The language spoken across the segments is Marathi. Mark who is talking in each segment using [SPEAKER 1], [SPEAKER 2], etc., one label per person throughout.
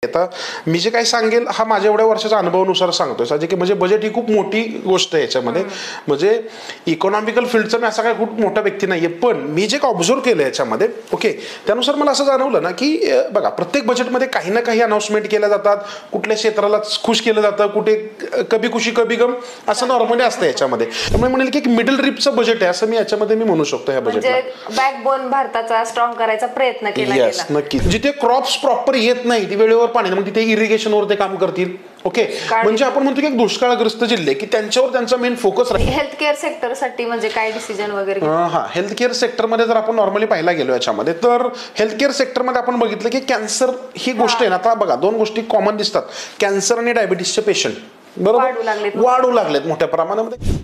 [SPEAKER 1] आता मी जे काही सांगेल हा माझ्या एवढ्या वर्षाच्या अनुभवानुसार सांगतोय साजे की म्हणजे बजेट ही खूप मोठी गोष्ट आहे याच्यामध्ये. म्हणजे इकॉनॉमिकल फील्डचा मी असा काही खूप मोठा व्यक्ती नाहीये, पण मी जे काही ऑब्झर्व केलं याच्यामध्ये ओके त्यानुसार मला असं जाणवलं ना की बघा प्रत्येक बजेटमध्ये काही ना काही अनाउन्समेंट केल्या जातात, कुठल्या क्षेत्राला खुश केलं जातं, कुठे कभी खुशी कभी गम असं नॉर्मली असतं याच्यामध्ये. त्यामुळे म्हणेल की एक मिडल रिपचं बजेट आहे असं मी याच्यामध्ये मी म्हणू शकतो. ह्या बजेटला
[SPEAKER 2] बॅकबोन भारताचा स्ट्रॉंग करायचा प्रयत्न केला गेला.
[SPEAKER 1] नक्की. जिथे क्रॉप्स प्रॉपर येत नाही ती वेळेवर पाणी मग तिथे इरिगेशनवर ते काम करतील. ओके म्हणजे आपण म्हणतो की एक दुष्काळग्रस्त जिल्हे की त्यांच्यावर त्यांचा मेन फोकस राहील.
[SPEAKER 2] हेल्थ केअर सेक्टरसाठी म्हणजे काय डिसिजन वगैरे
[SPEAKER 1] हेल्थ केअर सेक्टरमध्ये जर आपण नॉर्मली पाहायला गेलो याच्यामध्ये तर हेल्थ केअर सेक्टरमध्ये आपण बघितलं की कॅन्सर ही गोष्ट आहे ना. आता बघा दोन गोष्टी कॉमन दिसतात, कॅन्सर आणि डायबिटीसचे पेशंट बरोबर वाढू लागलेत मोठ्या प्रमाणामध्ये.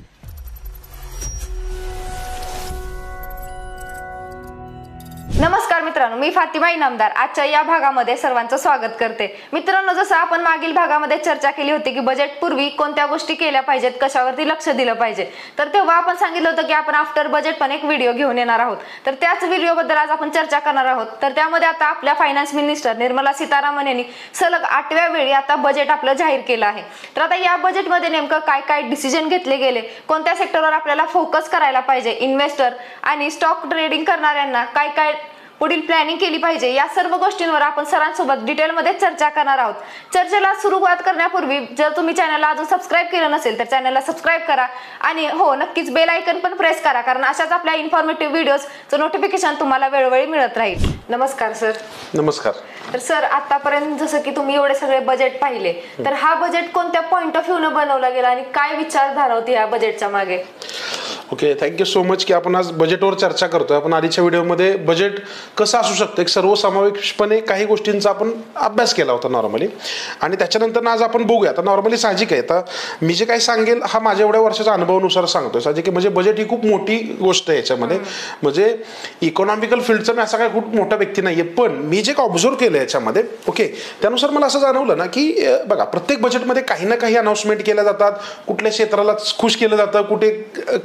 [SPEAKER 2] नमस्कार मित्रांनो, मी फातिमा इनामदार आजच्या या भागामध्ये सर्वांचं स्वागत करते. मित्रांनो, जसं आपण मागील भागामध्ये चर्चा केली होती की बजेट पूर्वी कोणत्या गोष्टी केल्या पाहिजेत, कशावरती लक्ष दिलं पाहिजे, तर तेव्हा आपण सांगितलं होतं की आपण आफ्टर बजेट पण एक व्हिडिओ घेऊन येणार आहोत. तर त्याच व्हिडिओबद्दल आज आपण चर्चा करणार आहोत. तर त्यामध्ये आता आपल्या फायनान्स मिनिस्टर निर्मला सीतारामन यांनी सलग 8व्या वेळी आता बजेट आपलं जाहीर केलं आहे. तर आता या बजेटमध्ये नेमकं काय काय डिसिजन घेतले गेले, कोणत्या सेक्टरवर आपल्याला फोकस करायला पाहिजे, इन्व्हेस्टर आणि स्टॉक ट्रेडिंग करणाऱ्यांना काय काय पुढील प्लॅनिंग केली पाहिजे, या सर्व गोष्टींवर आपण सरांसोबत डिटेलमध्ये चर्चा करणार आहोत. चर्चेला सुरुवात करण्यापूर्वी जर तुम्ही चॅनलला अजून सबस्क्राईब केलं नसेल तर चॅनलला सबस्क्राईब करा आणि हो नक्कीच बेल आयकन पण प्रेस करा, कारण अशाच आपल्या इन्फॉर्मेटिव्ह व्हिडिओचं नोटिफिकेशन तुम्हाला वेळोवेळी मिळत राहील. नमस्कार सर.
[SPEAKER 1] नमस्कार.
[SPEAKER 2] तर सर, आतापर्यंत जसं की तुम्ही एवढे सगळे बजेट पाहिले, तर हा बजेट कोणत्या पॉइंट ऑफ व्ह्यू न बनवला गेला आणि काय विचारधारा होती या बजेटच्या मागे?
[SPEAKER 1] ओके, थँक्यू सो मच की आपण आज बजेटवर चर्चा करतोय. आपण आधीच्या व्हिडिओमध्ये बजेट कसं असू शकतं एक सर्वसमावेशपणे काही गोष्टींचा आपण अभ्यास केला होता नॉर्मली, आणि त्याच्यानंतर आज आपण बघूया. आता नॉर्मली साहजिक आहे, आता मी जे काही सांगेल हा माझ्या एवढ्या वर्षाच्या अनुभवानुसार सांगतोय साहजिक आहे. म्हणजे बजेट ही खूप मोठी गोष्ट आहे याच्यामध्ये. म्हणजे इकॉनॉमिकल फील्डचा मी असा काही खूप मोठा व्यक्ती नाहीये, पण मी जे काही ऑब्झर्व केलं याच्यामध्ये ओके त्यानुसार मला असं जाणवलं ना की बघा प्रत्येक बजेटमध्ये काही ना काही अनाउन्समेंट केल्या जातात, कुठल्या क्षेत्राला खुश केलं जातं, कुठे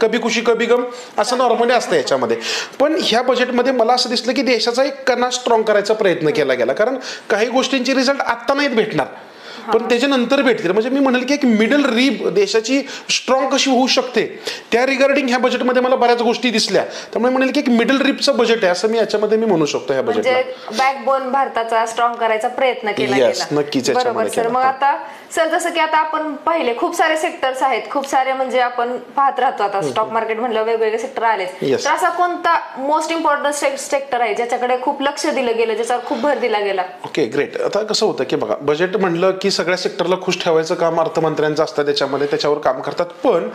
[SPEAKER 1] कभी खुशी कभी गम असं नॉर्मली असतं याच्यामध्ये. पण ह्या बजेटमध्ये मला असं दिसलं की देशाचा एक कणा स्ट्रॉंग करायचा प्रयत्न केला गेला, कारण काही गोष्टींचे रिझल्ट आत्ता नाहीत भेटणार पण त्याच्यानंतर भेटतील. म्हणजे मी म्हणेल की एक मिडल रिब देशाची स्ट्रॉंग कशी होऊ शकते त्या रिगार्डिंग ह्या बजेटमध्ये मला बऱ्याच गोष्टी दिसल्या. त्यामुळे म्हणेल की एक मिडल रिबचं बजेट आहे असं मी याच्यामध्ये मी म्हणू शकतो. ह्या बजेटला
[SPEAKER 2] बॅकबोन भारताचा स्ट्रॉंग करायचा प्रयत्न केला गेला.
[SPEAKER 1] नक्कीच.
[SPEAKER 2] बरोबर सर. मग आता सर जसं की आता आपण पाहिले खूप सारे सेक्टर्स आहेत, खूप सारे म्हणजे आपण पाहत राहतो आता स्टॉक मार्केट म्हणलं वेगवेगळे सेक्टर आलेच. तर असा कोणता मोस्ट इम्पॉर्टंट सेक्टर आहे ज्याच्याकडे खूप लक्ष दिलं गेलं, ज्याच्यावर खूप भर दिला गेला?
[SPEAKER 1] Okay great. आता कसं होतं की बघा बजेट म्हणलं की सगळ्या सेक्टरला खुश ठेवायचं काम अर्थमंत्र्यांचं असतं, त्याच्यामध्ये त्याच्यावर काम करतात. पण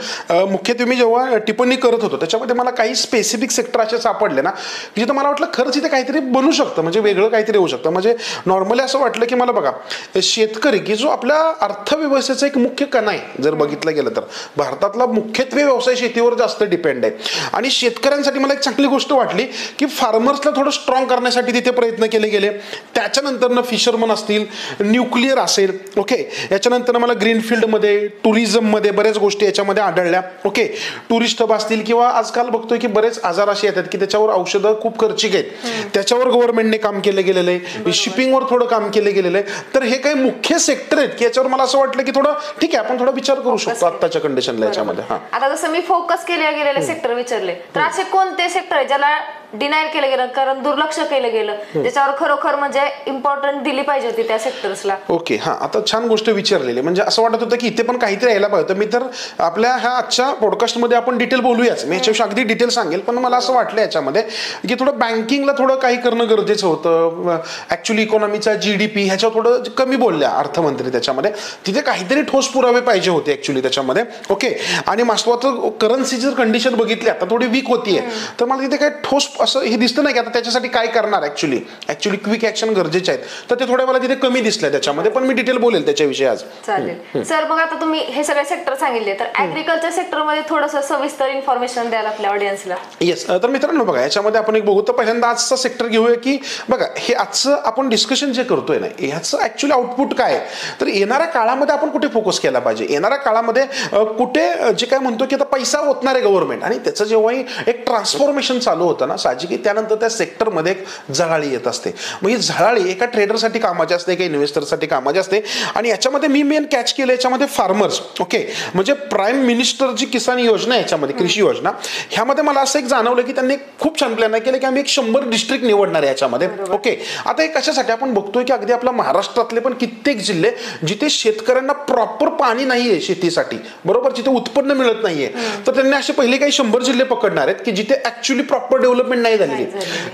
[SPEAKER 1] मुख्यत्वे मी जेव्हा टिप्पणी करत होतो त्याच्यामध्ये मला काही स्पेसिफिक सेक्टर असे सापडले ना की जिथं मला वाटलं खरंच इथे काहीतरी बनू शकतं, म्हणजे वेगळं काहीतरी होऊ शकतं. म्हणजे नॉर्मली असं वाटलं की मला बघा शेतकरी की जो आपल्या अर्थव्यवस्थेचा एक मुख्य कणा आहे, जर बघितलं गेलं तर भारतातला मुख्यत्वे व्यवसाय शेतीवर जास्त डिपेंड आहे. आणि शेतकऱ्यांसाठी मला एक चांगली गोष्ट वाटली की फार्मर्सला थोडं स्ट्रॉंग करण्यासाठी तिथे प्रयत्न केले गेले. त्याच्यानंतर फिशरमन असतील, न्यूक्लिअर असेल, ओके याच्यानंतर मला ग्रीनफील्डमध्ये टुरिझममध्ये बऱ्याच गोष्टी याच्यामध्ये आढळल्या. ओके टुरिस्ट हब असतील किंवा आजकाल बघतोय की बरेच आजार असे येतात की त्याच्यावर औषधं खूप खर्चिक आहेत, त्याच्यावर गव्हर्नमेंटने काम केलं गेलेलं आहे, शिपिंगवर थोडं काम केलं गेलेलं आहे. तर हे काही मुख्य सेक्टर आहेत की याच्यावर मला असं वाटलं की थोडं ठीक आहे आपण थोडा विचार करू शकतो आत्ताच्या कंडिशनला याच्यामध्ये.
[SPEAKER 2] आता जसं मी फोकस केले गेलेले सेक्टर विचारले, तर असे कोणते सेक्टर आहे ज्याला डिनाय केलं गेलं, कारण दुर्लक्ष केलं गेलं, ज्याच्यावर खरोखर म्हणजे इम्पॉर्टन्स दिली पाहिजे होती त्या सेक्टर्सला?
[SPEAKER 1] ओके हां, आता छान गोष्ट विचारलेली. म्हणजे असं वाटत होतं की इथे पण काहीतरी यायला पाहिजे. मी तर आपल्या ह्या आजच्या पॉडकास्टमध्ये आपण डिटेल बोलूयाच, मी याच्याविषयी अगदी डिटेल सांगेल. पण मला असं वाटलं याच्यामध्ये की थोडं बँकिंगला थोडं काही करणं गरजेचं होतं. ऍक्च्युली इकॉनॉमीचा GDP ह्याच्यावर थोडं कमी बोलल्या अर्थमंत्री, त्याच्यामध्ये तिथे काहीतरी ठोस पुरावे पाहिजे होते ऍक्च्युली त्याच्यामध्ये. ओके आणि महत्वाचं करन्सीची जर कंडिशन बघितली आता थोडी वीक होतीये, तर मला तिथे काय ठोस असं हे दिसतं नाही की आता त्याच्यासाठी काय करणार. ऍक्च्युली क्विक ऍक्शन गरजेचे आहेत, तर ते थोड्या मला तिथे कमी दिसल्या त्याच्यामध्ये. पण मी डिटेल बोलेल त्याच्याविषयी आज.
[SPEAKER 2] चालेल सर. मग आता तुम्ही हे सगळे सेक्टर सांगितले, तर ऍग्रिकल्चर सेक्टरमध्ये थोडंसं सविस्तर इन्फॉर्मेशन द्याल आपल्या ऑडियन्सला?
[SPEAKER 1] येस. तर मित्रांनो बघा याच्यामध्ये आपण एक बघू. तर पहिल्यांदा आजचा सेक्टर घेऊया की बघा हे आजचं आपण डिस्कशन जे करतोय ना ह्याचं ऍक्च्युली आउटपुट काय आहे. तर येणाऱ्या काळामध्ये आपण कुठे फोकस केला पाहिजे, येणाऱ्या काळामध्ये कुठे जे काय म्हणतो की आता पैसा ओतणार आहे गव्हर्नमेंट, आणि त्याचं जेव्हाही एक ट्रान्सफॉर्मेशन चालू होतं ना साहजिक आहे त्यानंतर त्या सेक्टरमध्ये एक झळाळी येत असते. मग ही झळाळी एका ट्रेडरसाठी कामाची असते, एका इन्व्हेस्टरसाठी कामाची असते. आणि याच्यामध्ये मी मेन कॅच केलं याच्यामध्ये फार्मर्स. ओके, म्हणजे प्राईम मिनिस्टरची किसान योजना याच्यामध्ये कृषी योजना, ह्यामध्ये मला असं एक जाणवलं की त्यांनी खूप छान प्लॅन केलं की आम्ही एक 100 डिस्ट्रिक्ट निवडणार आहे याच्यामध्ये. ओके, आता हे कशासाठी आपण बघतोय की अगदी आपल्या महाराष्ट्रातले पण कित्येक जिल्हे जिथे शेतकऱ्यांना प्रॉपर पाणी नाहीये शेतीसाठी, बरोबर, जिथे उत्पन्न मिळत नाहीये, तर त्यांनी असे पहिले काही 100 जिल्हे पकडणार आहेत की जिथे ऍक्च्युली प्रॉपर डेव्हलपमेंट नाही झालेली,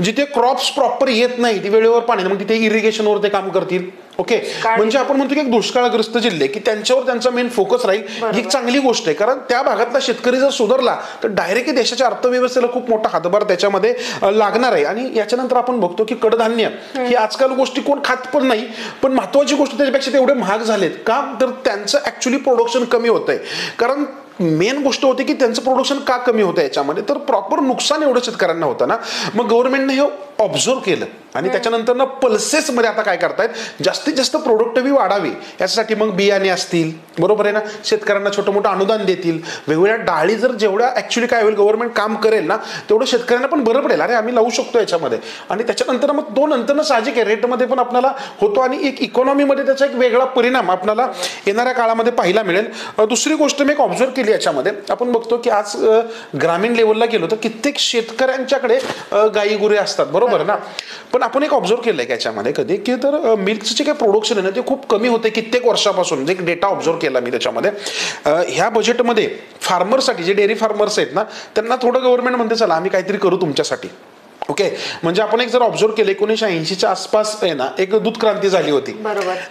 [SPEAKER 1] जिथे क्रॉप्स प्रॉपर येत नाही, ती वेळेवर पाणी, मग तिथे इरिगेशनवर ते काम करतील. ओके, म्हणजे आपण म्हणतो की एक दुष्काळग्रस्त जिल्हे की त्यांच्यावर त्यांचा मेन फोकस राहील, ही एक चांगली गोष्ट आहे. कारण त्या भागातला शेतकरी जर सुधारला तर डायरेक्टली देशाच्या अर्थव्यवस्थेला खूप मोठा हातभार त्याच्यामध्ये लागणार आहे. आणि याच्यानंतर आपण बघतो की कडधान्य ही आजकाल गोष्टी कोण खात पण नाही, पण महत्वाची गोष्ट त्याच्यापेक्षा तेवढे महाग झालेत का, तर त्यांचं ऍक्च्युली प्रोडक्शन कमी होत आहे. कारण मेन गोष्ट होती की त्यांचं प्रोडक्शन का कमी होतं याच्यामध्ये, तर प्रॉपर नुकसान एवढं शेतकऱ्यांना होतं ना. मग गव्हर्नमेंटने हे ऑब्झर्व केलं आणि त्याच्यानंतर ना पल्सेस मध्ये आता काय करतायत, जास्तीत जास्त प्रोडक्टिव्हिटी वाढावी यासाठी मग बियाणे असतील, बरोबर आहे ना, शेतकऱ्यांना छोटं मोठं अनुदान देतील, वेगवेगळ्या डाळी, जर जेवढ्या ऍक्च्युली काय होईल गव्हर्नमेंट काम करेल ना तेवढं शेतकऱ्यांना पण बरं पडेल, अरे आम्ही लावू शकतो याच्यामध्ये. आणि त्याच्यानंतर मग तो नंतर साहजिक आहे रेटमध्ये पण आपल्याला होतो आणि एक इकॉनॉमीमध्ये त्याचा एक वेगळा परिणाम आपल्याला येणाऱ्या काळामध्ये पाहायला मिळेल. दुसरी गोष्ट मी एक ऑब्झर्व केली याच्यामध्ये, आपण बघतो की आज ग्रामीण लेवलला गेलो तर कित्येक शेतकऱ्यांच्याकडे गाई गुरे असतात, बरोबर ना, पण आपण एक ऑब्झर्व केलंय याच्यामध्ये कधी की तर मिल्कचं जे काही प्रोडक्शन आहे ना ते खूप कमी होते कित्येक वर्षापासून, एक डेटा ऑब्झर्व केला मी त्याच्यामध्ये. ह्या बजेटमध्ये फार्मरसाठी जे डेअरी फार्मर्स आहेत ना त्यांना थोडं गव्हर्नमेंट म्हणते चला आम्ही काहीतरी करू तुमच्यासाठी. ओके, म्हणजे आपण एक जर ऑब्झर्व केलं 1980च्या आसपास आहे ना एक दूध क्रांती झाली होती,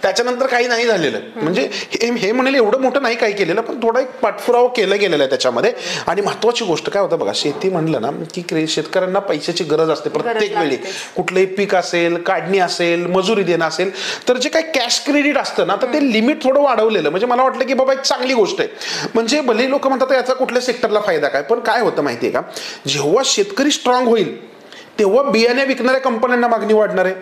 [SPEAKER 1] त्याच्यानंतर काही नाही झालेलं, म्हणजे हे म्हणेल एवढं मोठं नाही काही केलेलं, पण थोडा एक पाठपुरावा केला गेलेला आहे त्याच्यामध्ये. आणि महत्वाची गोष्ट काय होतं बघा, शेती म्हणलं ना की शेतकऱ्यांना पैशाची गरज असते प्रत्येक वेळी, कुठलंही पीक असेल, काढणी असेल, मजुरी देणं असेल, तर जे काही कॅश क्रेडिट असतं ना तर ते लिमिट थोडं वाढवलेलं, म्हणजे मला वाटलं की बाबा एक चांगली गोष्ट आहे. म्हणजे भले लोक म्हणतात याचा कुठल्या सेक्टरला फायदा काय, पण काय होतं माहितीये का, जेव्हा शेतकरी स्ट्रॉंग होईल तेव्हा बियाणे विकणाऱ्या कंपन्यांना मागणी वाढणार आहे,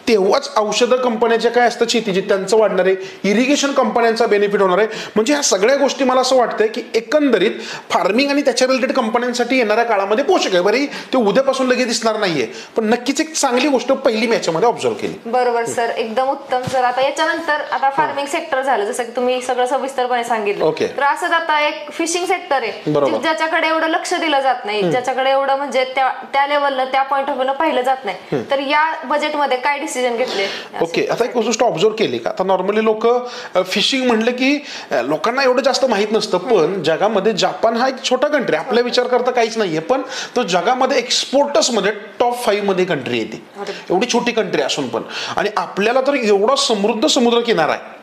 [SPEAKER 1] तेव्हाच औषधं कंपन्याच्या काय असतं शेतीची त्यांचं वाढणार आहे, इरिगेशन कंपन्यांचा बेनिफिट होणार आहे. म्हणजे ह्या सगळ्या गोष्टी मला असं वाटतंय की एकंदरीत फार्मिंग आणि त्याच्या रिलेटेड कंपन्यांसाठी येणाऱ्या काळामध्ये पोषक आहे. बरी ते उद्यापासून लगेच दिसणार नाहीये, पण नक्कीच एक चांगली गोष्ट पहिली मी याच्यामध्ये ऑब्झर्व केली.
[SPEAKER 2] बरोबर सर, एकदम उत्तम सर. आता याच्यानंतर आता फार्मिंग सेक्टर झालं जसं की तुम्ही सगळं सविस्तरपणे सांगितलं.
[SPEAKER 1] ओके,
[SPEAKER 2] तर असंच आता एक फिशिंग सेक्टर आहे ज्याच्याकडे एवढं लक्ष दिलं जात नाही, ज्याच्याकडे एवढं म्हणजे त्या लेवलनं त्या पॉईंट ऑफ व्ह्यू पाहिलं जात नाही, तर या बजेटमध्ये काय डिसिजन घेतले?
[SPEAKER 1] ओके, आता एक गोष्ट ऑब्झर्व केली का, आता नॉर्मली लोक फिशिंग म्हणलं की लोकांना एवढं जास्त माहित नसतं, पण जगामध्ये जापान हा एक छोटा कंट्री, आपला विचार करता काहीच नाहीये, पण तो जगामध्ये एक्सपोर्टर्स मध्ये टॉप 5 मध्ये कंट्री येते, एवढी छोटी कंट्री असून पण. आणि आपल्याला तर एवढा समृद्ध समुद्र किनारा आहे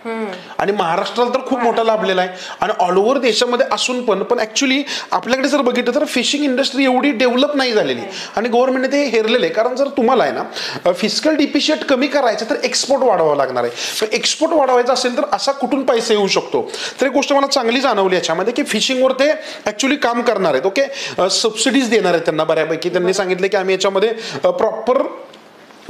[SPEAKER 1] आणि महाराष्ट्राला तर खूप मोठा लाभलेला आहे आणि ऑल ओव्हर देशामध्ये असून पण ऍक्च्युली आपल्याकडे जर बघितलं तर फिशिंग इंडस्ट्री एवढी डेव्हलप नाही झालेली आणि गव्हर्नमेंटने ते हेरलेलं आहे. कारण जर तुम्हाला आहे ना फिस्कल डिफिशियट कमी करायचं तर एक्सपोर्ट वाढवावं लागणार आहे. पण एक्सपोर्ट वाढवायचा असेल तर असा कुठून पैसे येऊ शकतो, तर एक गोष्ट मला चांगली जाणवली याच्यामध्ये की फिशिंगवर ते ऍक्च्युली काम करणार आहेत. ओके, सबसिडीज देणार आहेत त्यांना बऱ्यापैकी. त्यांनी सांगितलं की आम्ही याच्यामध्ये प्रॉपर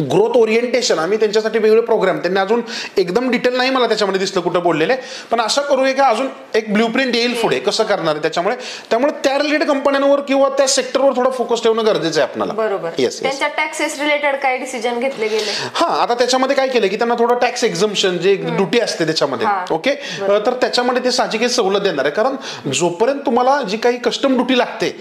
[SPEAKER 1] ग्रोथ ओरिएंटेशन, आम्ही त्यांच्यासाठी वेगळे प्रोग्राम, त्यांनी अजून एकदम डिटेल नाही मला त्याच्यामध्ये दिसलं कुठं बोललेले, पण असं करूया की अजून एक ब्ल्यूप्रिंट येईल पुढे कसं करणार आहे त्यामुळे त्या रिलेटेड कंपन्यांवर किंवा त्या सेक्टरवर थोडा फोकस ठेवणं गरजेचं आहे आपल्याला.
[SPEAKER 2] बरोबर. त्यांच्या टॅक्सेस रिलेटेड काय डिसिजन घेतले गेले?
[SPEAKER 1] हा, आता त्याच्यामध्ये काय केलं की त्यांना थोडं टॅक्स एक्झम्पशन जे ड्युटी असते त्याच्यामध्ये, ओके, तर त्याच्यामध्ये ते साहजिक सवलत देणार आहे. कारण जोपर्यंत तुम्हाला जी काही कस्टम ड्युटी लागते,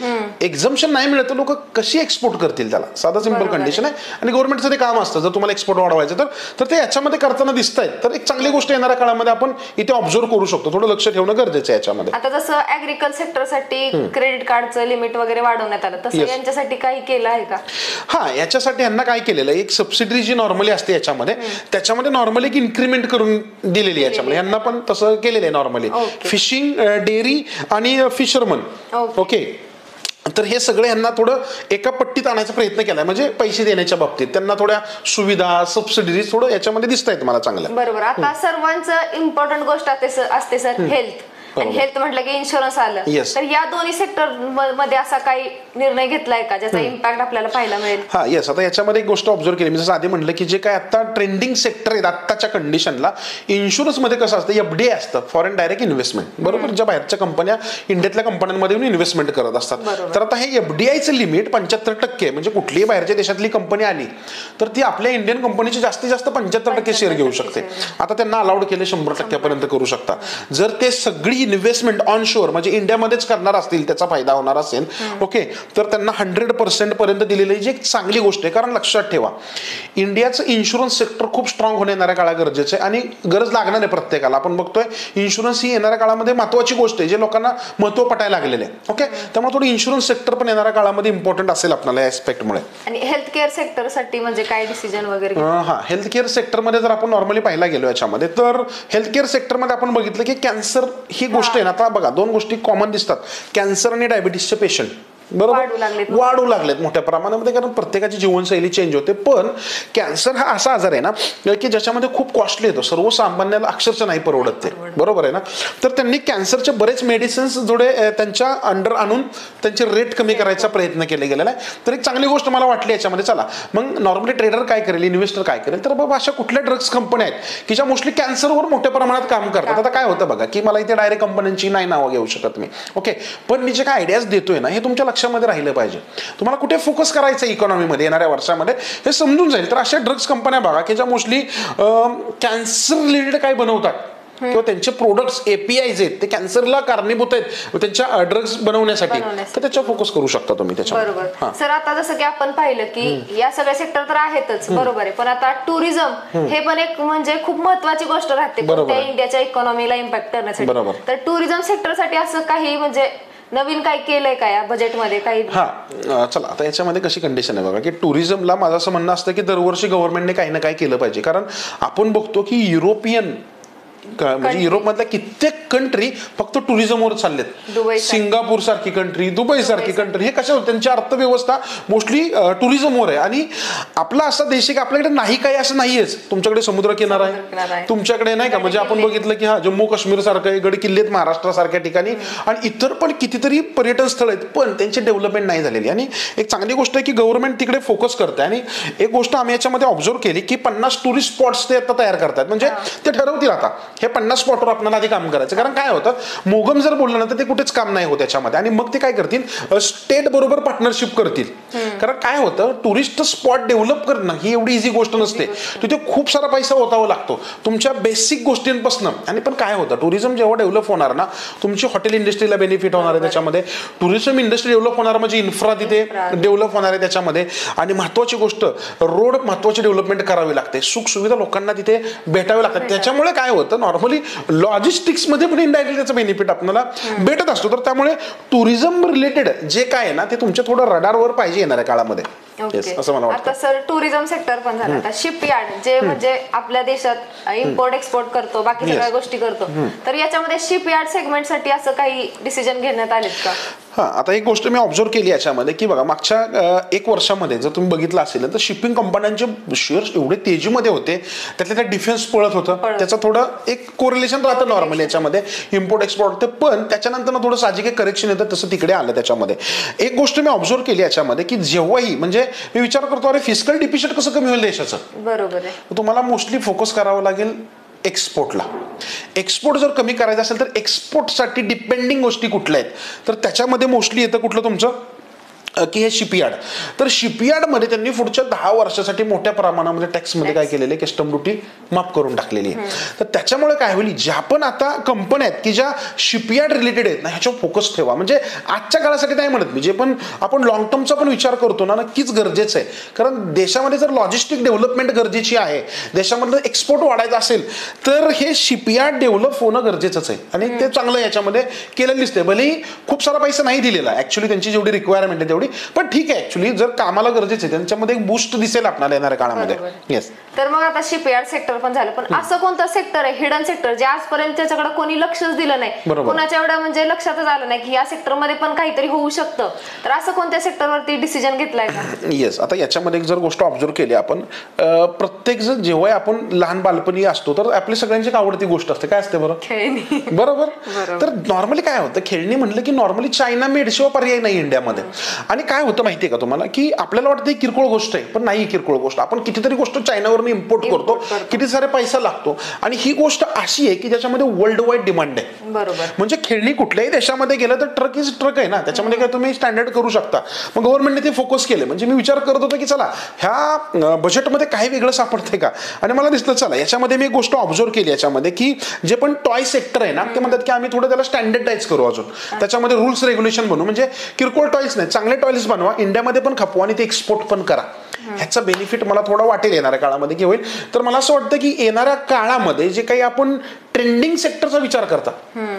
[SPEAKER 1] एक्झम्पशन नाही मिळत तर लोक कशी एक्सपोर्ट करतील, त्याला साधा सिंपल कंडिशन आहे आणि गव्हर्नमेंटचं ते काम असतं. जर तुम्हाला एक्सपोर्ट वाढवायचं तर ते याच्यामध्ये करताना दिसत आहेत, तर एक चांगली गोष्ट येणाऱ्या काळामध्ये आपण इथे ऑब्झर्व करू शकतो. थोडं लक्ष ठेवणं गरजेचं आहे याच्यामध्ये.
[SPEAKER 2] आता जसं ऍग्रिकल्चर सेक्टरसाठी क्रेडिट कार्डचं लिमिट वगैरे वाढवण्यात आलं, तसं यांच्यासाठी काही केलं आहे का?
[SPEAKER 1] हा, याच्यासाठी यांना काय केलेलं आहे, एक सबसिडी जी नॉर्मली असते याच्यामध्ये त्याच्यामध्ये नॉर्मली एक इन्क्रीमेंट करून दिलेली आहे याच्यामध्ये. यांना पण तसं केलेलं आहे नॉर्मली. फिशिंग, डेअरी आणि फिशरमन, ओके, तर हे सगळे यांना थोडं एका पट्टीत आणायचा प्रयत्न केलाय, म्हणजे पैसे देण्याच्या बाबतीत त्यांना थोड्या सुविधा, सबसिडीज थोडं याच्यामध्ये दिसत आहेत मला चांगलं.
[SPEAKER 2] बरोबर. आता सर्वांचं इम्पॉर्टंट गोष्ट असते सर हेल्थ. आणि हेल्थ म्हटलं की इन्शुरन्स आलं. तर या दोन्ही सेक्टर मध्ये असा काही निर्णय घेतलाय का ज्याचा इम्पॅक्ट आपल्याला पाहायला मिळेल?
[SPEAKER 1] हा येस, आता याच्यामध्ये एक गोष्ट ऑब्झर्व केली मी, जसं आधी म्हटलं की जे काय आता ट्रेंडिंग सेक्टर आहेत आत्ताच्या कंडिशनला, इन्शुरन्स मध्ये कसं असतं, FDI असतं, फॉरेन डायरेक्ट इन्व्हेस्टमेंट, बरोबर, ज्या बाहेरच्या कंपन्या इंडियातल्या कंपन्यांमध्ये येऊन इन्व्हेस्टमेंट करत असतात. तर आता हे FDIचं लिमिट 75% म्हणजे कुठलीही बाहेरच्या देशातली कंपनी आली तर ती आपल्या इंडियन कंपनीचे जास्तीत जास्त 75% शेअर घेऊ शकते. आता त्यांना अलाउड केले 100% करू शकता. जर ते सगळी इन्व्हेस्टमेंट ऑन शोअर म्हणजे इंडियामध्येच करणार असतील, त्याचा फायदा होणार असेल, ओके, तर त्यांना 100% पर्यंत दिलेली जी एक चांगली गोष्ट आहे. कारण लक्षात ठेवा, इंडियाचं इन्शुरन्स सेक्टर खूप स्ट्रॉंग होणे येणाऱ्या काळात गरजेचं आहे आणि गरज लागणार आहे प्रत्येकाला. आपण बघतोय इन्शुरन्स ही येणाऱ्या काळामध्ये महत्वाची गोष्ट आहे, जे लोकांना महत्व पटायला लागलेलं आहे. ओके, त्यामुळे थोडी इन्शुरन्स सेक्टर पण येणाऱ्या काळामध्ये इम्पॉर्टंट असेल आपल्याला या ऍस्पेक्टमुळे.
[SPEAKER 2] आणि हेल्थ केअर सेक्टरसाठी म्हणजे काय डिसिजन वगैरे?
[SPEAKER 1] हा, हेल्थ केअर सेक्टरमध्ये जर आपण नॉर्मली पाहायला गेलो याच्यामध्ये, तर हेल्थ केअर सेक्टरमध्ये आपण बघितलं की कॅन्सर ही गोष्ट आहे ना, आता बघा दोन गोष्टी कॉमन दिसतात, कॅन्सर आणि डायबिटीसचे पेशंट बरोबर वाढू लागलेत मोठ्या प्रमाणामध्ये, कारण प्रत्येकाची जीवनशैली चेंज होते. पण कॅन्सर हा असा आजार आहे ना की ज्याच्यामध्ये खूप कॉस्टली येतो, सर्वसामान्याला अक्षरशः नाही परवडत ते, बरोबर आहे ना. तर त्यांनी कॅन्सरचे बरेच मेडिसिन्स जोडे त्यांच्या अंडर आणून त्यांचे रेट कमी करायचा प्रयत्न केला गेलेला आहे. तर एक चांगली गोष्ट मला वाटली याच्यामध्ये. चला मग नॉर्मली ट्रेडर काय करेल, इन्व्हेस्टर काय करेल, तर बाबा अशा कुठल्या ड्रग्स कंपन्या आहेत की ज्या मोस्टली कॅन्सरवर मोठ्या प्रमाणात काम करतात. आता काय होतं बघा की मला इथे डायरेक्ट कंपन्यांची नाही नावं घेऊ शकत मी, ओके, पण मी जे काय आयडियाज देतोय ना हे तुमच्या लक्षामध्ये राहिलं पाहिजे. तुम्हाला कुठे फोकस करायचं इकॉनॉमीमध्ये येणाऱ्या वर्षामध्ये हे समजून जाईल. तर अशा ड्रग्स कंपन्या बघा की ज्या मोस्टली कॅन्सर रिलेटेड काय बनवतात किंवा त्यांचे प्रोडक्ट्स APIs आहेत ते कॅन्सरला कारणीभूत आहेत त्यांच्या ड्रग्स बनवण्यासाठी, तर त्याच्यावर फोकस करू शकता तुम्ही त्याच्यावर.
[SPEAKER 2] बरोबर सर, आता जसं की आपण पाहिलं की या सगळ्या सेक्टर तर आहेतच, बरोबर आहे, पण आता टुरिझम हे पण एक म्हणजे खूप महत्वाची गोष्ट राहते त्या इंडियाच्या इकॉनॉमीला इम्पॅक्ट करण्यासाठी. तर टुरिझम सेक्टरसाठी असं काही म्हणजे नवीन काय केलंय का या बजेटमध्ये काही?
[SPEAKER 1] हा चला, आता याच्यामध्ये कशी कंडिशन आहे बघा की टुरिझमला माझं असं म्हणणं असतं की दरवर्षी गव्हर्नमेंटने काही ना काही केलं पाहिजे. कारण आपण बघतो की युरोपियन म्हणजे युरोपमधल्या कित्येक कंट्री फक्त टुरिझमवर चाललेत. सिंगापूर सारखी कंट्री, दुबई सारखी कंट्री, हे कशावर, त्यांची अर्थव्यवस्था मोस्टली टुरिझमवर आहे. आणि आपला असा देश आहे की आपल्याकडे नाही काही असं नाहीयेच. तुमच्याकडे समुद्र किनारा आहे, तुमच्याकडे नाही का, म्हणजे आपण बघितलं की हा जम्मू काश्मीर सारखं आहे, गड किल्ले आहेत महाराष्ट्रासारख्या ठिकाणी, आणि इतर पण कितीतरी पर्यटन स्थळ आहेत, पण त्यांची डेव्हलपमेंट नाही झालेली. आणि एक चांगली गोष्ट आहे की गव्हर्नमेंट तिकडे फोकस करते. आणि एक गोष्ट आम्ही याच्यामध्ये ऑब्झर्व केली की 50 टुरिस्ट स्पॉट्स ते आता तयार करतात. म्हणजे ते ठरवतील आता हे 50 स्पॉटवर आपल्याला आधी काम करायचं. कारण काय होतं, मोगम जर बोललं ना तर ते कुठेच काम नाही होत त्याच्यामध्ये. आणि मग ते काय करतील, स्टेट बरोबर पार्टनरशिप करतील. कारण काय होतं, टुरिस्ट स्पॉट डेव्हलप करणं ही एवढी इझी गोष्ट नसते. तिथे खूप सारा पैसा ओतावा लागतो तुमच्या बेसिक गोष्टींपासून. आणि पण काय होतं, टुरिझम जेव्हा डेव्हलप होणार ना, तुमची हॉटेल इंडस्ट्रीला बेनिफिट होणार आहे त्याच्यामध्ये. टुरिझम इंडस्ट्री डेव्हलप होणार म्हणजे इन्फ्रा तिथे डेव्हलप होणार आहे त्याच्यामध्ये. आणि महत्वाची गोष्ट, रोड महत्वाची डेव्हलपमेंट करावी लागते, सुखसुविधा लोकांना तिथे भेटावे लागतात. त्याच्यामुळे काय होतं, नॉर्मली लॉजिस्टिक्स मध्ये पण इनडायरेक्टली त्याचा बेनिफिट आपल्याला भेटत असतो. तर त्यामुळे टुरिझम रिलेटेड जे काय आहे ना ते तुमच्या थोडं रडारवर पाहिजे येणाऱ्या काळामध्ये. असं मला वाटतं.
[SPEAKER 2] आता सर टुरिझम सेक्टर पण झालं, आता शिपयार्ड जे म्हणजे आपल्या देशात इम्पोर्ट एक्सपोर्ट करतो, बाकी सगळ्या गोष्टी करतो, तर याच्यामध्ये शिपयार्ड सेगमेंट साठी असं काही डिसिजन घेण्यात आलेत का?
[SPEAKER 1] हा, आता एक गोष्ट मी ऑब्झर्व केली याच्यामध्ये की बघा मागच्या 1 वर्षामध्ये जर तुम्ही बघितलं असेल तर शिपिंग कंपन्यांचे शेअर्स एवढे तेजीमध्ये होते, त्यातल्या त्या डिफेन्स पळत होतं, त्याचं थोडं एक कोरिलेशन राहतं नॉर्मली याच्यामध्ये इम्पोर्ट एक्सपोर्ट ते. पण त्याच्यानंतर थोडं साहजिक करेक्शन येतं, तसं तिकडे आलं त्याच्यामध्ये. एक गोष्ट मी ऑब्झर्व केली याच्यामध्ये की जेव्हाही म्हणजे मी विचार करतो अरे फिस्कल डिफिसिट कसं कमी होईल देशाचं,
[SPEAKER 2] बरोबर आहे,
[SPEAKER 1] तुम्हाला मोस्टली फोकस करावं लागेल एक्सपोर्टला. एक्सपोर्ट जर कमी करायचं असेल तर एक्सपोर्टसाठी डिपेंडिंग गोष्टी कुठल्या आहेत, तर त्याच्यामध्ये मोस्टली येतं कुठलं तुमचं की हे शिपयार्ड. तर शिपयार्डमध्ये त्यांनी पुढच्या 10 वर्षासाठी मोठ्या प्रमाणामध्ये टॅक्समध्ये काय केलेलं आहे, कस्टम ड्युटी माफ करून टाकलेली आहे. तर त्याच्यामुळे काय होईल, ज्या पण आता कंपन्या आहेत की ज्या शिपयार्ड रिलेटेड आहेत ना ह्याच्यावर फोकस ठेवा. म्हणजे आजच्या काळासाठी नाही म्हणत मी, जे पण आपण लॉंग टर्मचा पण विचार करतो ना, नक्कीच गरजेचं आहे. कारण देशामध्ये जर लॉजिस्टिक डेव्हलपमेंट गरजेची आहे, देशामधलं एक्सपोर्ट वाढायचं असेल तर हे शिपयार्ड डेव्हलप होणं गरजेचंच आहे. आणि ते चांगलं याच्यामध्ये केलेलं दिसतंय. भलेही खूप सारा पैसा नाही दिलेला ऍक्च्युली, त्यांची जेवढी रिक्वायरमेंट आहे तेवढी एवढी, पण ठीक आहे. ऍक्च्युली जर कामाला गरजेचे त्यांच्यामध्ये एक बूस्ट दिसेल आपल्याला येणाऱ्या काळामध्ये. येस.
[SPEAKER 2] तर मग आता शिपयार्ड सेक्टर पण झालं, पण असं कोणतं सेक्टर आहे हिडन सेक्टर जे आजपर्यंत त्याच्याकडे कोणी लक्षच दिलं नाही, कोणाच्या एवढं म्हणजे लक्षातच आलं नाही की या सेक्टर मध्ये पण काहीतरी होऊ शकतं, तर असं कोणत्या सेक्टरवरती डिसिजन घेतलाय का?
[SPEAKER 1] येस. आता याच्यामध्ये एक जर गोष्ट ऑब्झर्व केली आपण, प्रत्येक जण जेव्हा आपण लहान बालपणी असतो तर आपली सगळ्यांची आवडती गोष्ट असते, काय असते बरं?
[SPEAKER 2] खेळणी.
[SPEAKER 1] बरोबर. तर नॉर्मली काय होतं, खेळणी म्हणलं की नॉर्मली चायना मेड शिवाय पर्याय नाही इंडियामध्ये. आणि काय होतं माहितीये का तुम्हाला, की आपल्याला वाटतं ही किरकोळ गोष्ट आहे, पण नाही किरकोळ गोष्ट. आपण कितीतरी गोष्ट चायनावर इम्पोर्ट करतो, किती सारे पैसा लागतो, आणि ही गोष्ट अशी आहे की ज्याच्यामध्ये वर्ल्ड वाईड डिमांड आहे.
[SPEAKER 2] बरोबर.
[SPEAKER 1] म्हणजे खेळणी कुठल्याही देशामध्ये गेलं तर ट्रक इज ट्रक आहे ना, त्याच्यामध्ये काय तुम्ही स्टँडर्ड करू शकता. मग गव्हर्नमेंटने ते फोकस केले. म्हणजे मी विचार करत होतो की चला ह्या बजेटमध्ये काही वेगळं सापडतंय का, आणि मला दिसलं चला याच्यामध्ये मी एक गोष्ट ऑब्झर्व केली याच्यामध्ये, की जे पण टॉय सेक्टर आहे ना ते म्हणतात की आम्ही थोडं त्याला स्टँडर्डाइज करू, अजून त्याच्यामध्ये रूल्स रेग्युलेशन बनवू. म्हणजे किरकोळ टॉयज नाही, चांगले टॉयज बनवा, इंडियामध्ये पण खपवा आणि ते एक्सपोर्ट पण करा. ह्याचा बेनिफिट मला थोडा वाटेल येणाऱ्या काळामध्ये की होईल. तर मला असं वाटतं की येणाऱ्या काळामध्ये जे काही आपण ट्रेंडिंग सेक्टरचा विचार करता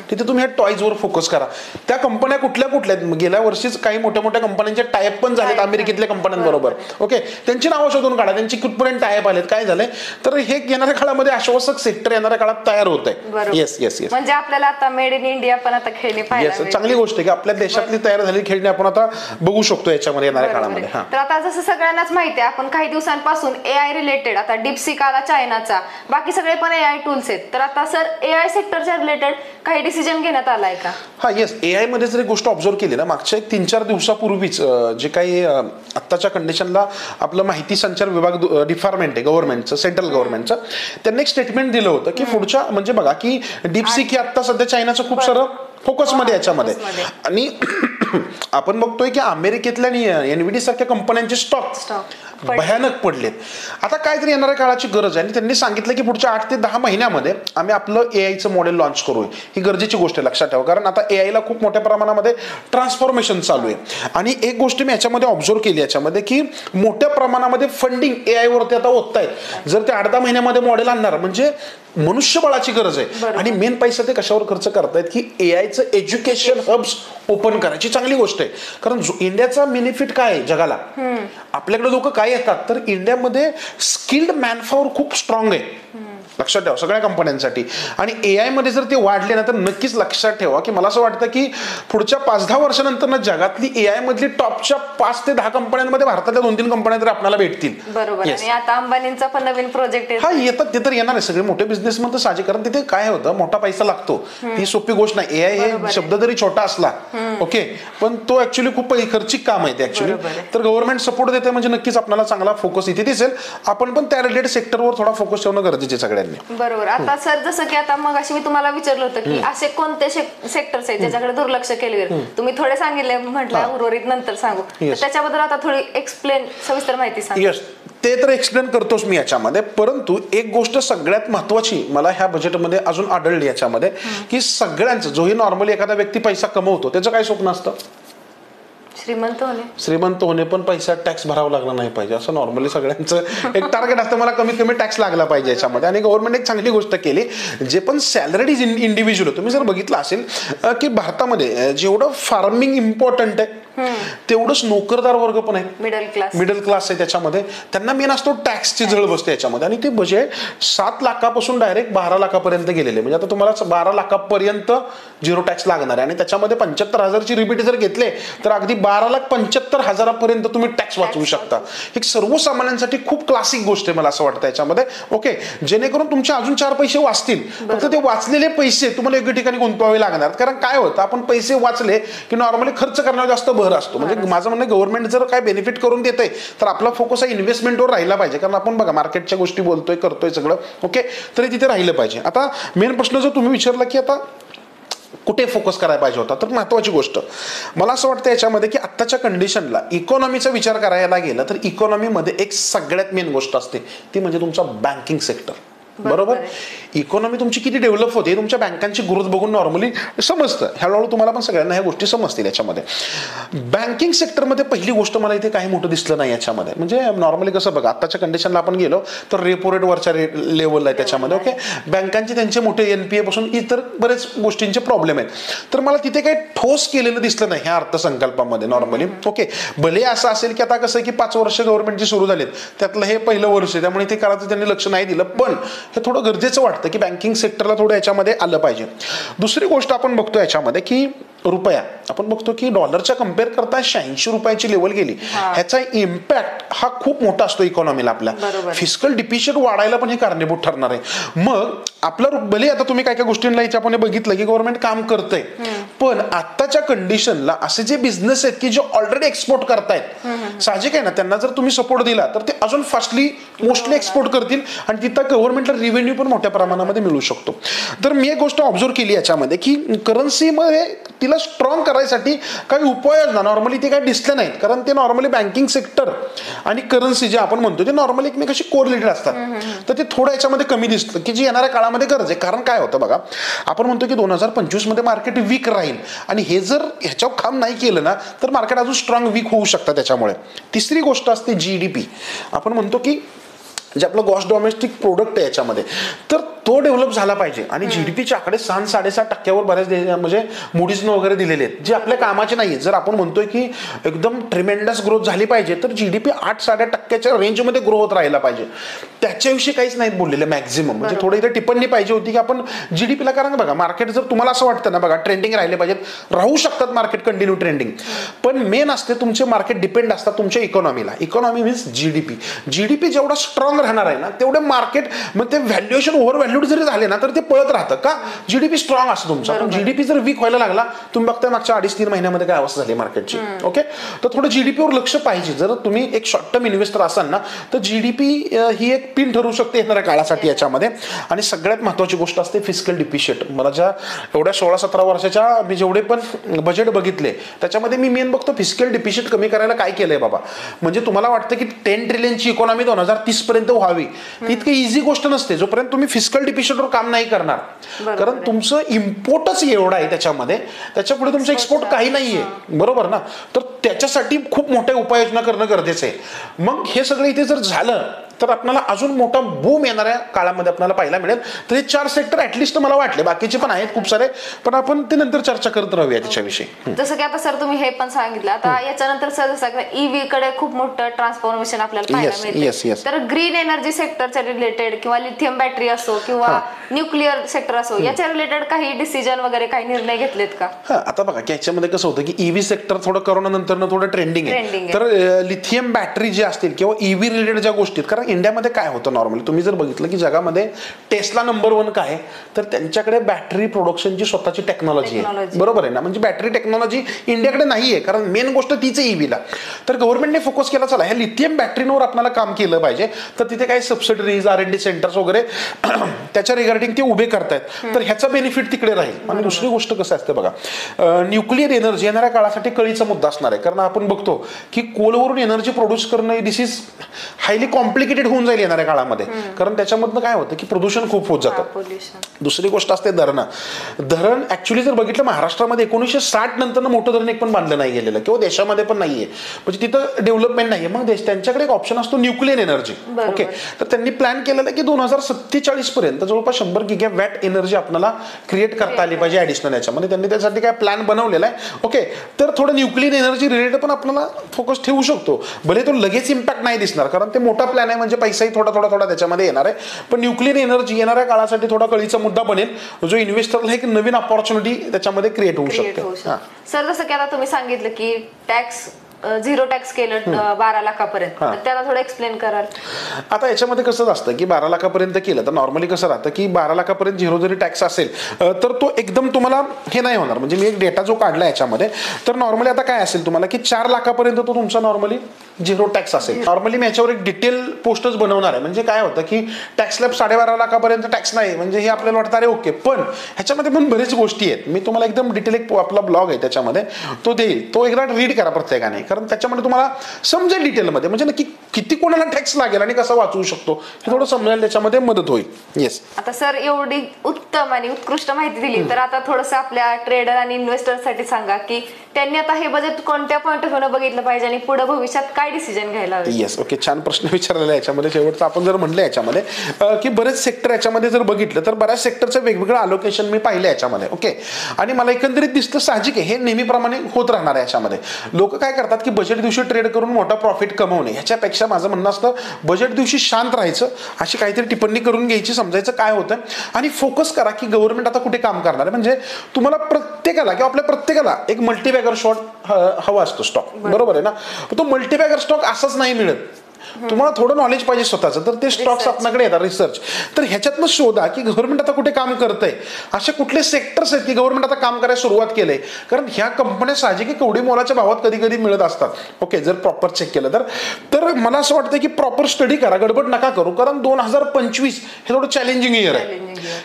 [SPEAKER 1] तिथे तुम्ही ह्या टॉयजवर फोकस करा. त्या कंपन्या कुठल्या कुठल्या आहेत, गेल्या वर्षीच काही मोठ्या मोठ्या कंपन्यांचे टायअप पण झालेत अमेरिकेतल्या कंपन्यांबरोबर. ओके, त्यांची नावं शोधून काढा, त्यांची कुठपर्यंत टायअप आलेत, काय झालंय. तर हे येणाऱ्या काळामध्ये आश्वासक सेक्टर येणाऱ्या काळात तयार होत आहे. Yes yes yes.
[SPEAKER 2] म्हणजे आपल्याला आता मेड इन इंडिया पण आता खेळणी पाहायला
[SPEAKER 1] चांगली गोष्ट आहे की आपल्या देशातली तयार झालेली खेळणी आपण आता बघू शकतो याच्यामध्ये येणाऱ्या काळामध्ये.
[SPEAKER 2] तर आता जसं सगळ्यांनाच माहिती आहे, आपण काही दिवसांपासून एआय रिलेटेड, आता डीपसीक आला चायनाचा, बाकी सगळे पण एआय टूल्स आहेत. तर आता सर एआय सेक्टरच्या रिलेटेड काही डिसिजन घेण्यात आलाय का?
[SPEAKER 1] हा येस. एआय मध्ये जर एक गोष्ट ऑब्झर्व केली ना, मागच्या एक 3-4 दिवसापूर्वीच जे काही आत्ताच्या कंडिशनला आपलं माहिती संचार विभाग डिपार्टमेंट आहे गव्हर्नमेंटचं, सेंट्रल गव्हर्नमेंटचं, त्यांनी एक स्टेटमेंट दिलं होतं की पुढच्या म्हणजे बघा की डीपसीक ही आता सध्या चायनाचं खूप सारं फोकसमध्ये याच्यामध्ये. आणि आपण बघतोय की अमेरिकेतल्या एनव्हीडी सारख्या कंपन्यांचे स्टॉक भयानक पडलेत. आता काहीतरी येणाऱ्या काळाची गरज आहे आणि त्यांनी सांगितलं की पुढच्या 8 ते 10 महिन्यामध्ये आम्ही आपलं एआयचं मॉडेल लॉन्च करू. ही गरजेची गोष्ट आहे, लक्षात ठेवा, कारण आता एआयला खूप मोठ्या प्रमाणामध्ये ट्रान्सफॉर्मेशन चालू आहे. आणि एक गोष्ट मी याच्यामध्ये ऑब्झर्व केली याच्यामध्ये की मोठ्या प्रमाणामध्ये फंडिंग एआय वरती आता होत आहेत. जर ते 8-10 महिन्यामध्ये मॉडेल आणणार म्हणजे मनुष्यबळाची गरज आहे. आणि मेन पैसा ते कशावर खर्च करतायत की एआयचं एज्युकेशन हब्स ओपन करायची चांगली गोष्ट आहे. कारण इंडियाचा बेनिफिट काय आहे जगाला, आपल्याकडे लोक काय येतात तर इंडियामध्ये स्किल्ड मॅनपॉवर खूप स्ट्रॉंग आहे, लक्षात ठेवा, सगळ्या कंपन्यांसाठी. आणि एआय मध्ये जर ते वाढले ना तर नक्कीच लक्षात ठेवा की मला असं वाटतं की पुढच्या 5-10 वर्षानंतर ना जगातली एआय मधली टॉपच्या 5 ते 10 कंपन्यांमध्ये भारतातल्या 2-3 कंपन्या तरी आपल्याला भेटतील.
[SPEAKER 2] बरोबर. आणि आता अंबानींचा पण नवीन प्रोजेक्ट आहे.
[SPEAKER 1] हा येतात, ते तर येणार आहे. सगळे मोठे बिझनेसमॅन तर साहजिक, कारण तिथे काय होतं, मोठा पैसा लागतो, ती सोपी गोष्ट नाही. एआय हे शब्द जरी छोटा असला ओके, पण तो ऍक्च्युली खूप खर्चिक काम आहे ते ऍक्च्युली. तर गव्हर्नमेंट सपोर्ट देते म्हणजे नक्कीच आपल्याला चांगला फोकस इथे दिसेल. आपण पण त्या रिलेटेड सेक्टरवर थोडा फोकस ठेवणं गरजेचं आहे सगळ्यांनी.
[SPEAKER 2] बरोबर. आता सर जसं की आता मग अशी मी तुम्हाला विचारलं होतं की असे कोणते सेक्टर्स आहेत ज्याच्याकडे दुर्लक्ष केले, तुम्ही थोडे सांगितले, म्हटलं उर्वरित नंतर सांगू. त्याच्याबद्दल आता थोडी एक्सप्लेन, सविस्तर माहिती सांगा.
[SPEAKER 1] यस, ते तर एक्सप्लेन करतोच मी याच्यामध्ये. परंतु एक गोष्ट सगळ्यात महत्वाची मला ह्या बजेटमध्ये अजून आढळली याच्यामध्ये, की सगळ्यांचं, जोही नॉर्मली एखादा व्यक्ती पैसा कमवतो त्याचं काय स्वप्न असतं, श्रीमंत होणे, पण पैसा टॅक्स भरावा लागला नाही पाहिजे, असं नॉर्मली सगळ्यांचं एक टार्गेट असतं. मला कमीत कमी टॅक्स लागला पाहिजे याच्यामध्ये. आणि गव्हर्नमेंट एक चांगली गोष्ट केली, जे पण सॅलरीड इंडिव्हिज्युअल, तुम्ही जर बघितलं असेल की भारतामध्ये जेवढं फार्मिंग इम्पॉर्टंट आहे तेवढंच नोकरदार वर्ग पण आहे, मिडल क्लास आहे, त्याच्यामध्ये त्यांना मेन असतो टॅक्सची झळ बसते याच्यामध्ये. आणि ते बजेट 7 लाखापासून डायरेक्ट 12 लाखापर्यंत गेलेले. म्हणजे आता तुम्हाला 12 लाखापर्यंत झिरो टॅक्स लागणार आहे. आणि त्याच्यामध्ये 75,000ची रिबीट जर घेतले तर अगदी 12,75,000 तुम्ही टॅक्स वाचवू शकता. एक सर्वसामान्यांसाठी खूप क्लासिक गोष्ट आहे मला असं वाटतं याच्यामध्ये. ओके, जेणेकरून तुमचे अजून 4 पैसे वाचतील. फक्त ते वाचलेले पैसे तुम्हाला योग्य ठिकाणी गुंतवावे लागणार. कारण काय होतं, आपण पैसे वाचले की नॉर्मली खर्च करण्यावर जास्त भर असतो. म्हणजे माझं म्हणणं, गव्हर्नमेंट जर काय बेनिफिट करून देते तर आपला फोकस हा इन्व्हेस्टमेंटवर राहिला पाहिजे. कारण आपण बघा मार्केटच्या गोष्टी बोलतोय, करतोय सगळं, ओके, तरी तिथे राहिलं पाहिजे. आता मेन प्रश्न जर तुम्ही विचारला की आता कुठे फोकस करायला पाहिजे होता, तर महत्वाची गोष्ट मला असं वाटतं याच्यामध्ये की आत्ताच्या कंडिशनला इकॉनॉमीचा विचार करायला गेला तर इकॉनॉमीमध्ये एक सगळ्यात मेन गोष्ट असते, ती म्हणजे तुमचा बँकिंग सेक्टर. बरोबर. इकॉनॉमी तुमची किती डेव्हलप होते तुमच्या बँकांची ग्रोथ बघून नॉर्मली समजतं. हळूहळू तुम्हाला पण सगळ्यांना ह्या गोष्टी समजतील. याच्यामध्ये बँकिंग सेक्टरमध्ये पहिली गोष्ट मला इथे काही मोठं दिसलं नाही याच्यामध्ये. म्हणजे नॉर्मली कसं बघा, आताच्या कंडिशनला आपण गेलो तर रेपो रेट वरच्या लेवलला आहे त्याच्यामध्ये. ओके, बँकांचे त्यांचे मोठे NPA पासून इतर बरेच गोष्टींचे प्रॉब्लेम आहेत. तर मला तिथे काही ठोस केलेलं दिसलं नाही ह्या अर्थसंकल्पामध्ये नॉर्मली. ओके, भले असं असेल की आता कसं की 5 वर्ष गव्हर्नमेंटची सुरू झालीत, त्यातलं हे पहिलं वर्ष आहे, त्यामुळे ते करायचं त्यांनी लक्ष नाही दिलं. पण हे थोडं गरजेचं वाटतं की बँकिंग सेक्टरला थोडं याच्यामध्ये आलं पाहिजे. दुसरी गोष्ट आपण बघतो याच्यामध्ये की रुपया, आपण बघतो की डॉलरच्या कम्पेअर करता 86 रुपयाची लेवल गेली. ह्याचा इम्पॅक्ट हा खूप मोठा असतो इकॉनॉमीला आपल्या. फिस्कल डिफिशिट वाढायला पण हे कारणीभूत ठरणार आहे. मग आपलं भले आता तुम्ही काय काय गोष्टींना याच्यामध्ये बघितलं की गव्हर्नमेंट काम करतंय, पण आताच्या कंडिशनला असे जे बिझनेस आहेत की जे ऑलरेडी एक्सपोर्ट करतायत, साहजिक आहे ना, त्यांना जर तुम्ही सपोर्ट दिला तर ते अजून फास्टली मोस्टली एक्सपोर्ट करतील आणि तिथं गव्हर्नमेंटला रिव्हेन्यू पण मोठ्या प्रमाणामध्ये मिळू शकतो. तर मी एक गोष्ट ऑब्झर्व केली याच्यामध्ये की करन्सीमध्ये तिला स्ट्रॉंग करायसाठी काही उपाययोजना नॉर्मली ते काही दिसले नाहीत. कारण ते नॉर्मली बँकिंग सेक्टर आणि करन्सी जे आपण म्हणतो ते नॉर्मली एकमेकाशी कोरिलेटेड असतात. तर ते थोडं याच्यामध्ये कमी दिसतं की जी येणाऱ्या काळामध्ये गरज आहे. कारण काय होतं बघा, आपण म्हणतो की 2025 मध्ये मार्केट वीक राहील आणि हे जर ह्याच्यावर काम नाही केलं ना तर मार्केट अजून स्ट्रॉंग वीक होऊ शकतं त्याच्यामुळे. तिसरी गोष्ट असते GDP. आपण म्हणतो की जे आपलं ग्रॉस डोमेस्टिक प्रोडक्ट आहे याच्यामध्ये, तर तो डेव्हलप झाला पाहिजे. आणि GDPचे आकडे 6-7.5% बऱ्याच म्हणजे मुडीजनं वगैरे दिलेले आहेत, जे आपल्या कामाचे नाही. जर आपण म्हणतोय की एकदम ट्रिमेंडस ग्रोथ झाली पाहिजे तर GDP 8-8.5% रेंजमध्ये ग्रो होत राहिला पाहिजे. त्याच्याविषयी काहीच नाहीत बोललेलं मॅक्झिमम. म्हणजे थोडी इथे टिप्पणी पाहिजे होती की आपण GDPला, कारण बघा मार्केट जर तुम्हाला असं वाटतं ना, बघा ट्रेंडिंग राहिले पाहिजेत, राहू शकतात मार्केट कंटिन्यू ट्रेंडिंग, पण मेन असते तुमचे मार्केट डिपेंड असतात तुमच्या इकॉनॉमीला. इकॉनॉमी मीन्स GDP जेवढा स्ट्रॉंग राहणार आहे ना तेवढे मार्केट, मग ते व्हॅल्युएशन ओव्हर व्हॅल्यूड जरी झाले ना तर ते पळत राहतं का, GDP स्ट्रॉंग असतो तुमचा. पण GDP जर वीक व्हायला लागला, तुम्ही बघताय मागच्या 2.5-3 महिन्यामध्ये काय अवस्था झाली मार्केटची. ओके, तर थोडं GDPवर लक्ष पाहिजे. जर तुम्ही एक शॉर्ट टर्म इन्व्हेस्टर असाल ना तर GDP ही एक पिन ठरू शकते येणाऱ्या काळासाठी याच्यामध्ये. आणि सगळ्यात महत्वाची गोष्ट असते फिस्कल डिफिशिट. मला ज्या एवढ्या 16-17 वर्षाच्या मी जेवढे पण बजेट बघितले त्याच्यामध्ये मी मेन बघतो फिस्कल डिफिशिट कमी करायला काय केलंय बाबा. म्हणजे तुम्हाला वाटतं की 10 ट्रिलियनची इकॉनॉमी 2030 पर्यंत व्हावी, इतकी इझी गोष्ट नसते जोपर्यंत तुम्ही फिस्कल डिफिशिटवर काम नाही करणार. कारण तुमचं इम्पोर्टच एवढं आहे त्याच्यामध्ये, त्याच्यापुढे तुमचं एक्सपोर्ट काही नाहीये, बरोबर ना. तर त्याच्यासाठी खूप मोठ्या उपाययोजना करणं गरजेचं आहे. मग हे सगळं इथे जर झालं तर आपल्याला अजून मोठा बूम येणाऱ्या काळामध्ये आपल्याला पाहायला मिळेल. तर हे 4 सेक्टर ऍटलिस्ट मला वाटले, बाकीचे पण आहेत खूप सारे, पण आपण ते नंतर चर्चा करत राहूया त्याच्याविषयी.
[SPEAKER 2] जसं की आता सर तुम्ही हे पण सांगितलं, आता याच्यानंतर सर जसं EV कडे खूप मोठं ट्रान्सफॉर्मेशन आपल्याला पाहायला मिळते. तर ग्रीन एनर्जी सेक्टरच्या रिलेटेड किंवा लिथियम बॅटरी असो किंवा न्यूक्लिअर सेक्टर असो, याच्या रिलेटेड काही डिसिजन वगैरे काही निर्णय घेतलेत का?
[SPEAKER 1] आता बघा की याच्यामध्ये कसं होतं की EV सेक्टर थोडं करोना नंतर थोडं ट्रेंडिंग आहे. तर लिथियम बॅटरी जे असतील किंवा EV रिलेटेड ज्या गोष्टी, कारण इंडियामध्ये काय होतं नॉर्मली तुम्ही जर बघितलं की जगामध्ये टेस्ला नंबर 1 काय आहे, तर त्यांच्याकडे बॅटरी प्रोडक्शनची स्वतःची टेक्नॉलॉजी आहे, बरोबर आहे ना. म्हणजे बॅटरी टेक्नॉलॉजी इंडियाकडे नाहीये, कारण मेन गोष्ट तीच आहे EVला. तर गव्हर्नमेंटने फोकस केला, चला ह्या लिथियम बॅटरीवर आपल्याला काम केलं पाहिजे. तर तिथे काही सबसिडरीज R&D सेंटर्स वगैरे त्याच्या रिगार्डिंग ते उभे करतायत, तर ह्याचा बेनिफिट तिकडे राहील. आणि दुसरी गोष्ट कसं असते बघा, न्यूक्लिअर एनर्जी येणाऱ्या काळासाठी कळीचा मुद्दा असणार आहे. कारण आपण बघतो की कोलवरून एनर्जी प्रोड्यूस करणं दिस इज हायली कॉम्प्लिकेटेड होऊन जाईल येणाऱ्या काळामध्ये. कारण त्याच्यामधनं काय होतं की प्रदूषण खूप होत जातं. दुसरी गोष्ट असते धरण ऍक्च्युली जर बघितलं महाराष्ट्रामध्ये 1960 नंतर मोठं धरण एक पण बांधलं नाही गेलेलं किंवा देशामध्ये पण नाहीये, म्हणजे तिथं डेव्हलपमेंट नाहीये. मग त्यांच्याकडे एक ऑप्शन असतो न्यूक्लिअर एनर्जी. ओके, तर त्यांनी प्लॅन केलेलं की 2047 पर्यंत जवळपास 100 गीगावॅट एनर्जी आपल्याला क्रिएट करता आली पाहिजे ऍडिशनल याच्यामध्ये. त्यांनी त्यासाठी काय प्लॅन बनवलेला आहे. ओके, तर थोडं न्यूक्लिअर एनर्जी रिलेटेड पण आपल्याला फोकस ठेवू शकतो. भले तो लगेच इम्पॅक्ट नाही दिसणार कारण ते मोठा प्लॅन आहे, म्हणजे पैसाही थोडा त्याच्यामध्ये येणार आहे. पण न्यूक्लिअर एनर्जी येणाऱ्या काळासाठी थोडा कळीचा मुद्दा बनेल, जो इन्व्हेस्टरला एक नवीन अपॉर्च्युनिटी त्याच्यामध्ये क्रिएट होऊ शकते.
[SPEAKER 2] सर जसं की आता तुम्ही सांगितलं की टॅक्स 0 टॅक्स केलं 12 लाखापर्यंत, त्याला थोडं एक्सप्लेन कराल?
[SPEAKER 1] आता याच्यामध्ये कसं असतं की 12 लाखापर्यंत केलं तर नॉर्मली कसं राहतं की 12 लाखापर्यंत 0 जरी टॅक्स असेल तर तो एकदम तुम्हाला हे नाही होणार. म्हणजे मी एक डेटा जो काढला याच्यामध्ये, तर नॉर्मली आता काय असेल तुम्हाला की 4 लाखापर्यंत तो तुमचा नॉर्मली 0 टॅक्स असेल. नॉर्मली मी याच्यावर एक डिटेल पोस्टच बनवणार आहे. म्हणजे काय होतं की टॅक्स स्लॅब 12.5 लाखापर्यंत टॅक्स नाही, म्हणजे हे आपल्याला वाटतं अरे ओके, पण ह्याच्यामध्ये पण बरेच गोष्टी आहेत. मी तुम्हाला एकदम डिटेल एक आपला ब्लॉग आहे त्याच्यामध्ये तो देईल, तो एकदा रीड करा प्रत्येकाने, कारण त्याच्यामध्ये तुम्हाला समजेल डिटेलमध्ये म्हणजे नक्की किती कोणाला टॅक्स लागेल आणि कसा वाचवू शकतो हे थोडं समजायला त्याच्यामध्ये मदत होईल. येस.
[SPEAKER 2] आता सर एवढी उत्तम आणि उत्कृष्ट माहिती दिली, तर आता थोडंसं आपल्या ट्रेडर आणि इन्व्हेस्टर साठी सांगा की त्यांनी आता हे बजेट कोणत्या पॉईंट ऑफ व्ह्यू बघितलं पाहिजे आणि पुढे भविष्यात काय डिसिजन घ्यायला हवे.
[SPEAKER 1] येस. ओके, छान प्रश्न विचारलेला आहे याच्यामध्ये. शेवटचं आपण जर म्हणलं याच्यामध्ये की बरेच सेक्टर याच्यामध्ये जर बघितलं तर बऱ्याच सेक्टरचं वेगवेगळं अलोकेशन मी पाहिलं याच्यामध्ये. ओके, आणि मला एकंदरीत दिसतं साहजिक आहे हे नेहमीप्रमाणे होत राहणार आहे. याच्यामध्ये लोक काय करतात की बजेट दिवशी ट्रेड करून मोठा प्रॉफिट कमवणे, ह्याच्यापेक्षा माझं म्हणणं असतं बजेट दिवशी शांत राहायचं, अशी काहीतरी टिप्पणी करून घ्यायची, समजायचं काय होतं आणि फोकस करा की गव्हर्नमेंट आता कुठे काम करणार आहे. म्हणजे तुम्हाला प्रत्येकाला किंवा आपल्या प्रत्येकाला एक मल्टीबॅगर शॉट हवा असतो स्टॉक, बरोबर आहे ना. तो मल्टीबॅगर स्टॉक असाच नाही मिळत. तुम्हाला थोडं नॉलेज पाहिजे स्वतःचं, तर ते स्टॉक्स आपल्याकडे येतात रिसर्च. तर ह्याच्यातनं शोधा की गव्हर्नमेंट आता कुठे काम करतंय, असे कुठले सेक्टर्स आहेत की गव्हर्नमेंट आता काम करायला सुरुवात केलंय. कारण ह्या कंपन्या साहजिक कवडी मोलाच्या भावात कधी कधी मिळत असतात. ओके, जर प्रॉपर चेक केलं तर मला असं वाटतं की प्रॉपर स्टडी करा, गडबड नका करू. कारण 2025 हे थोडं चॅलेंजिंग इयर आहे.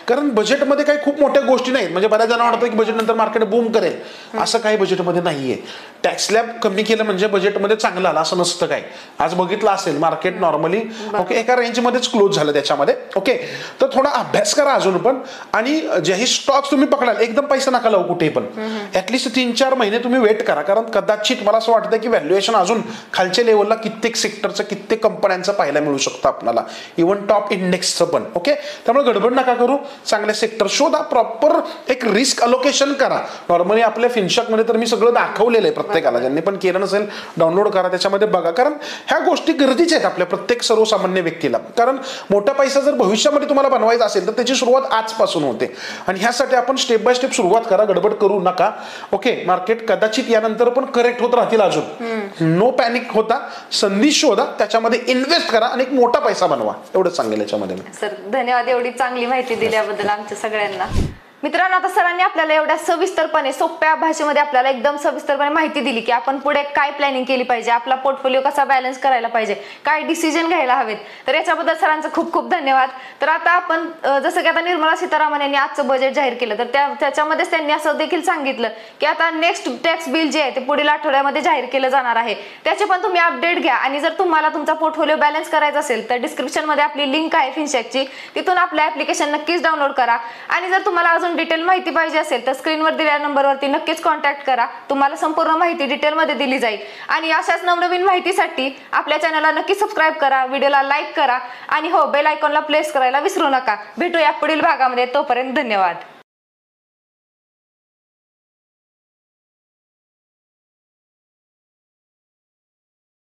[SPEAKER 1] कारण बजेटमध्ये काही खूप मोठ्या गोष्टी नाहीत. म्हणजे बऱ्याच जणांना वाटतं की बजेट नंतर मार्केट बूम करेल, असं काही बजेटमध्ये नाहीये. टॅक्स स्लॅब कमी केलं म्हणजे बजेटमध्ये चांगलं आलं असं नसतं. काय आज बघितलं असेल मार्केट नॉर्मली ओके एका रेंजमध्येच क्लोज झालं त्याच्यामध्ये. ओके, तर थोडा अभ्यास करा अजून पण. आणि जेही स्टॉक्स तुम्ही पकडाल एकदम पैसा नका लावू कुठे पण. ऍटलिस्ट 3-4 महिने तुम्ही वेट करा. कारण कदाचित मला असं वाटतं की व्हॅल्युएशन अजून खालच्या लेवलला कित्येक सेक्टरचं कित्येक कंपन्यांचं पाहायला मिळू शकतं आपल्याला, इव्हन टॉप इंडेक्सचं पण. ओके, त्यामुळे गडबड नका करू, चांगले सेक्टर शोधा, प्रॉपर एक रिस्क अलोकेशन करा. नॉर्मली आपल्या फिनशॉकमध्ये तर मी सगळं दाखवलेलं आहे प्रत्येकाला. ज्यांनी पण केलं नसेल डाउनलोड करा, त्याच्यामध्ये बघा. कारण ह्या गोष्टी गरजेच्या आहेत आपल्या प्रत्येक सर्वसामान्य व्यक्तीला. कारण मोठा पैसा जर भविष्यामध्ये तुम्हाला बनवायचा असेल तर त्याची सुरुवात आजपासून होते. आणि ह्यासाठी आपण स्टेप बाय स्टेप सुरुवात करा, गडबड करू नका. ओके, मार्केट कदाचित यानंतर पण करेक्ट होत राहतील अजून. नो पॅनिक होता, संधी शोधा, त्याच्यामध्ये इन्व्हेस्ट करा आणि एक मोठा पैसा बनवा. एवढंच सांगेल याच्यामध्ये.
[SPEAKER 2] सर धन्यवाद एवढी चांगली माहिती दिल्याबद्दल आमच्या सगळ्यांना. मित्रांनो, आता सरांनी आपल्याला एवढ्या सविस्तरपणे सोप्या भाषेमध्ये आपल्याला एकदम सविस्तरपणे माहिती दिली की आपण पुढे काय प्लॅनिंग केली पाहिजे, आपला पोर्टफोलिओ कसा बॅलन्स करायला पाहिजे, काय डिसिजन घ्यायला हवेत. तर याच्याबद्दल सरांचं खूप खूप धन्यवाद. तर आता आपण जसं की आता निर्मला सीतारामन यांनी आजचं बजेट जाहीर केलं, तर त्याच्यामध्येच त्यांनी असं देखील सांगितलं की आता नेक्स्ट टॅक्स बिल जे आहे ते पुढील आठवड्यामध्ये जाहीर केलं जाणार आहे. त्याचे पण तुम्ही अपडेट घ्या. आणि जर तुम्हाला तुमचा पोर्टफोलिओ बॅलन्स करायचा असेल तर डिस्क्रिप्शनमध्ये आपली लिंक आहे फिनशॅकची, तिथून आपलं ऍप्लिकेशन नक्कीच डाउनलोड करा. आणि जर तुम्हाला अजून डिटेल माहिती पाहिजे असेल तर स्क्रीनवर दिलेल्या नंबरवरती नक्कीच कॉन्टॅक्ट करा. तुम्हाला संपूर्ण माहिती डिटेलमध्ये दिली जाईल. आणि अशाच नवनवीन माहितीसाठी आपल्या चॅनलला नक्की सबस्क्राईब करा, व्हिडिओला लाईक करा आणि हो बेल आयकॉनला प्रेस करायला विसरू नका. भेटूया पुढील भागामध्ये. तोपर्यंत धन्यवाद.